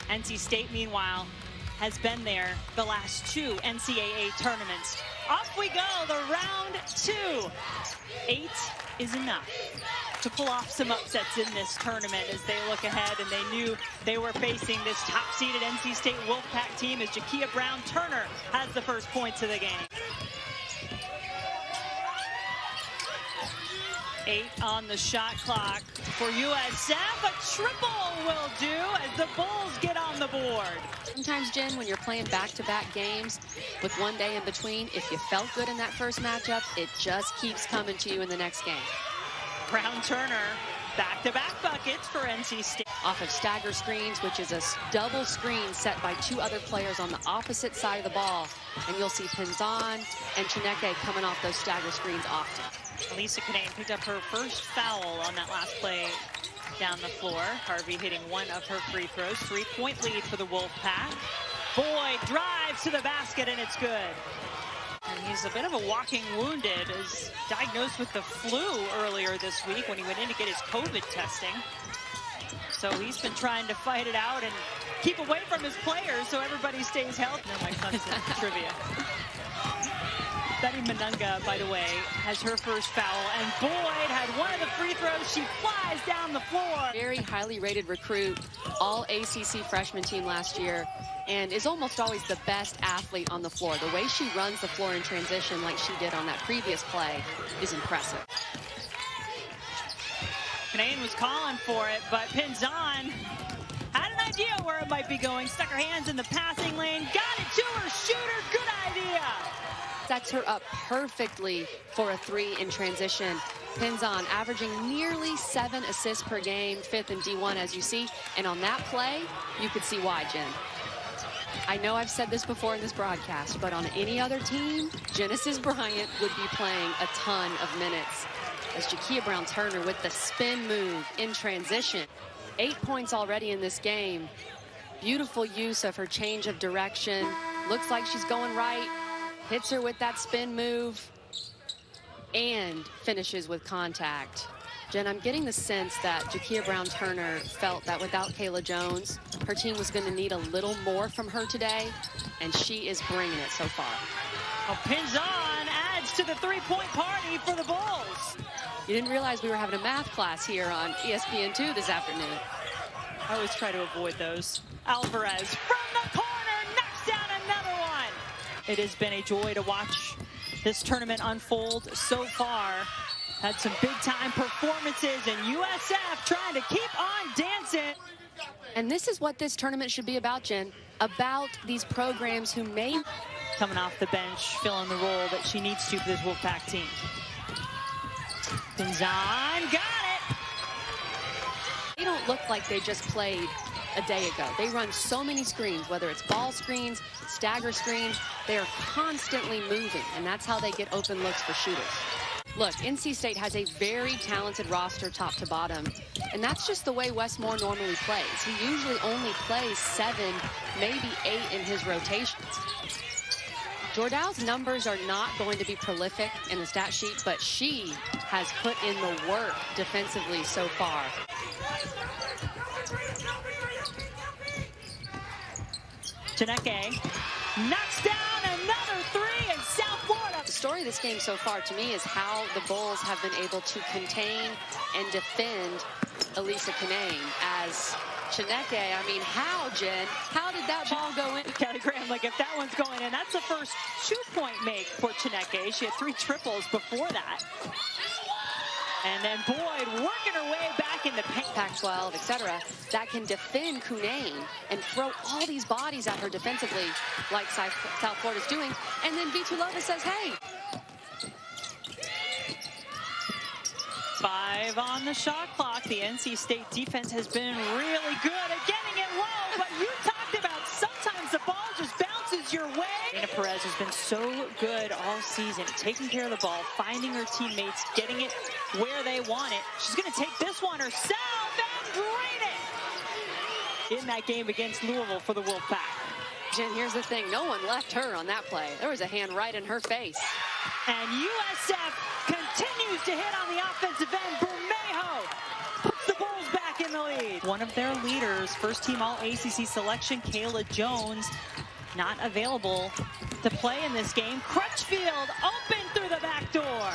NC State, meanwhile, has been there the last 2 NCAA tournaments. Off we go, the round 2. 8 is enough to pull off some upsets in this tournament as they look ahead, and they knew they were facing this top-seeded NC State Wolfpack team as Jakia Brown-Turner has the first points of the game. 8 on the shot clock for USF. A triple will do as the Bulls get on the board. Sometimes, Jen, when you're playing back-to-back games with one day in between, if you felt good in that first matchup, it just keeps coming to you in the next game. Brown-Turner, back-to-back buckets for NC State. Off of stagger screens, which is a double screen set by 2 other players on the opposite side of the ball. And you'll see Pinzan and Chineke coming off those stagger screens often. Lisa Canane picked up her first foul on that last play down the floor. Harvey hitting one of her free throws. 3-point lead for the Wolfpack. Boyd drives to the basket, and it's good. And he's a bit of a walking wounded, is diagnosed with the flu earlier this week when he went in to get his COVID testing. So he's been trying to fight it out and keep away from his players so everybody stays healthy. No, my Clemson trivia. Betty Manunga, by the way, has her first foul, and Boyd had one of the free throws. She flies down the floor. Very highly rated recruit, all ACC freshman team last year, and is almost always the best athlete on the floor. The way she runs the floor in transition like she did on that previous play is impressive. Canane was calling for it, but Pinzan had an idea where it might be going. Stuck her hands in the passing lane, got it to her shooter. Good idea. Sets her up perfectly for a 3 in transition. Pinzan averaging nearly 7 assists per game, 5th in D1 as you see. And on that play, you could see why, Jen. I know I've said this before in this broadcast, but on any other team, Genesis Bryant would be playing a ton of minutes. As Jakia Brown-Turner with the spin move in transition. 8 points already in this game. Beautiful use of her change of direction. Looks like she's going right. Hits her with that spin move and finishes with contact. Jen, I'm getting the sense that Jakia Brown-Turner felt that without Kayla Jones, her team was going to need a little more from her today, and she is bringing it so far. Well, Pinzan adds to the 3-point party for the Bulls. You didn't realize we were having a math class here on ESPN2 this afternoon. I always try to avoid those. Alvarez from the corner knocks down another one. It has been a joy to watch this tournament unfold so far. Had some big-time performances, and USF trying to keep on dancing. And this is what this tournament should be about, Jen. About these programs who may... Coming off the bench, filling the role that she needs to for this Wolfpack team. Pinzan got it. They don't look like they just played a day ago. They run so many screens, whether it's ball screens, stagger screens. They are constantly moving, and that's how they get open looks for shooters. Look, NC State has a very talented roster top to bottom, and that's just the way Wes Moore normally plays. He usually only plays 7, maybe 8 in his rotations. Jordal's numbers are not going to be prolific in the stat sheet, but she has put in the work defensively so far. Chineke knocks down another 3 in South Florida. The story of this game so far to me is how the Bulls have been able to contain and defend Elisa Canane as Chineke. I mean, how, Jen? How did that ball go in? Kelly Graham, like, if that one's going in, that's the first 2-point make for Chineke. She had 3 triples before that. And then Boyd working her way back in the paint. Pac-12, etc., that can defend Cunane and throw all these bodies at her defensively like South Florida's doing. And then Vitulova says, hey. 5 on the shot clock. The NC State defense has been really good at getting it low, but you talked about sometimes the ball just bounces your way. Dana Perez has been so good all season, taking care of the ball, finding her teammates, getting it where they want it. She's going to take this one herself and drain it in that game against Louisville for the Wolfpack. Jen, here's the thing. No one left her on that play. There was a hand right in her face. And USF continues to hit on the offensive end. Bermejo puts the Bulls back in in the lead. One of their leaders, first-team All-ACC selection, Kayla Jones, not available to play in this game. Crutchfield open through the back door.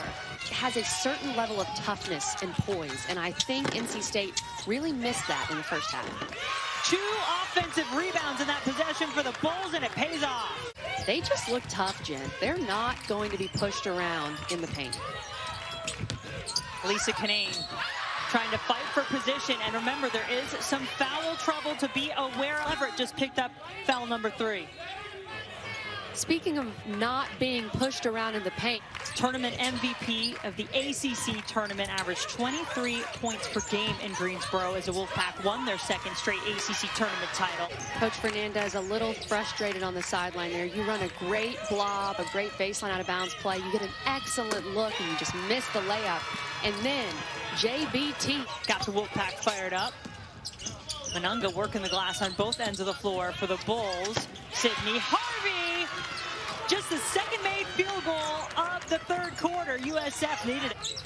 Has a certain level of toughness and poise, and I think NC State really missed that in the first half. 2 offensive rebounds in that possession for the Bulls, and it pays off. They just look tough, Jen. They're not going to be pushed around in the paint. Lisa Canane trying to fight for position, and remember, there is some foul trouble to be aware of. Everett just picked up foul number 3. Speaking of not being pushed around in the paint, tournament MVP of the ACC tournament averaged 23 points per game in Greensboro as the Wolfpack won their second straight ACC tournament title. Coach Fernandez a little frustrated on the sideline there. You run a great blob, a great baseline out of bounds play. You get an excellent look and you just miss the layup. And then JBT got the Wolfpack fired up. Manunga working the glass on both ends of the floor for the Bulls. Sydney Harvey, just the second made field goal of the third quarter. USF needed it.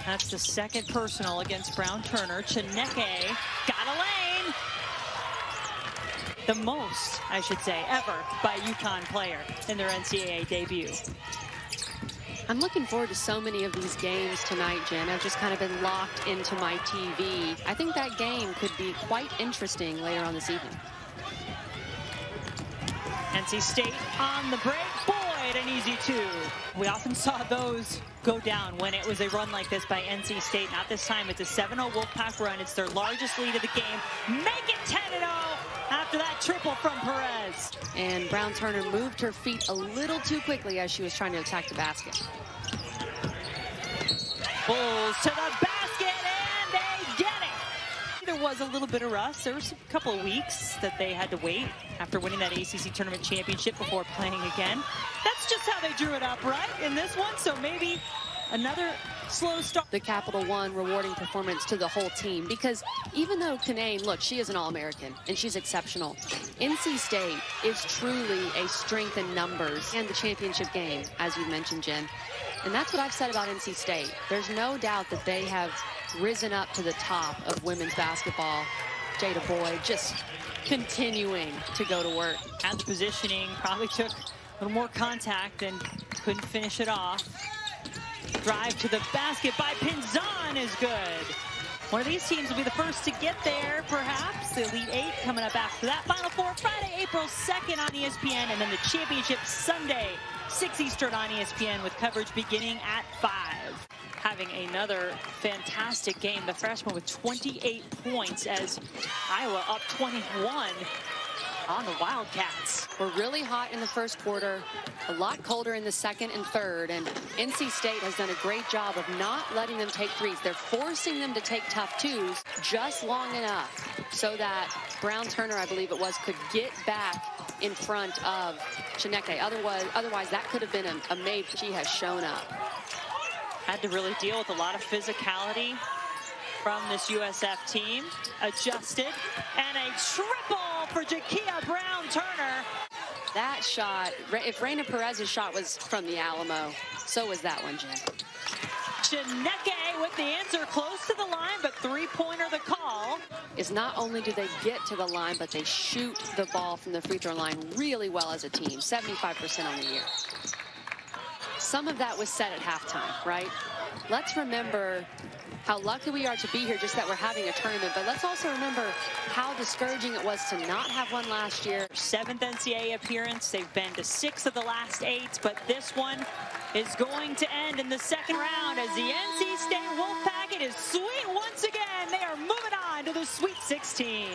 That's the second personal against Brown-Turner. Chineke got a lane. The most, I should say, ever by a UConn player in their NCAA debut. I'm looking forward to so many of these games tonight, Jen. I've just kind of been locked into my TV. I think that game could be quite interesting later on this evening. NC State on the break. Boyd, an easy 2. We often saw those go down when it was a run like this by NC State. Not this time. It's a 7-0 Wolfpack run. It's their largest lead of the game. Make it 10-0 after that triple from Perez. And Brown-Turner moved her feet a little too quickly as she was trying to attack the basket. Bulls to the basket, and they get it. There was a little bit of rust. There was a couple of weeks that they had to wait after winning that ACC tournament championship before playing again. That's just how they drew it up, right, in this one? So maybe another slow start. The Capital One rewarding performance to the whole team, because even though Canane, look, she is an All-American and she's exceptional, NC State is truly a strength in numbers and the championship game, as you mentioned, Jen. And that's what I've said about NC State. There's no doubt that they have risen up to the top of women's basketball. Jada Boyd just continuing to go to work. And the positioning probably took a little more contact and couldn't finish it off. Drive to the basket by Pinzon is good. One of these teams will be the first to get there, perhaps. The Elite 8 coming up after that. Final Four Friday, April 2nd on ESPN, and then the championship Sunday, 6 Eastern on ESPN, with coverage beginning at 5. Having another fantastic game. The freshman with 28 points as Iowa up 21 on the Wildcats. We're really hot in the first quarter, a lot colder in the second and third, and NC State has done a great job of not letting them take threes. They're forcing them to take tough 2s just long enough so that Brown-Turner, I believe it was, could get back in front of Chineke. Otherwise that could have been a made. She has shown up. Had to really deal with a lot of physicality from this USF team. Adjusted, and a triple for Jakia Brown-Turner. That shot, if Reina Perez's shot was from the Alamo, so was that one, Jen. Chineke with the answer, close to the line, but three-pointer the call. Is not only do they get to the line, but they shoot the ball from the free throw line really well as a team, 75% on the year. Some of that was set at halftime, right? Let's remember how lucky we are to be here, just that we're having a tournament, but let's also remember how discouraging it was to not have one last year. 7th NCAA appearance. They've been to 6 of the last 8, but this one is going to end in the second round as the NC State Wolfpack, it is sweet once again. They are moving on to the Sweet 16.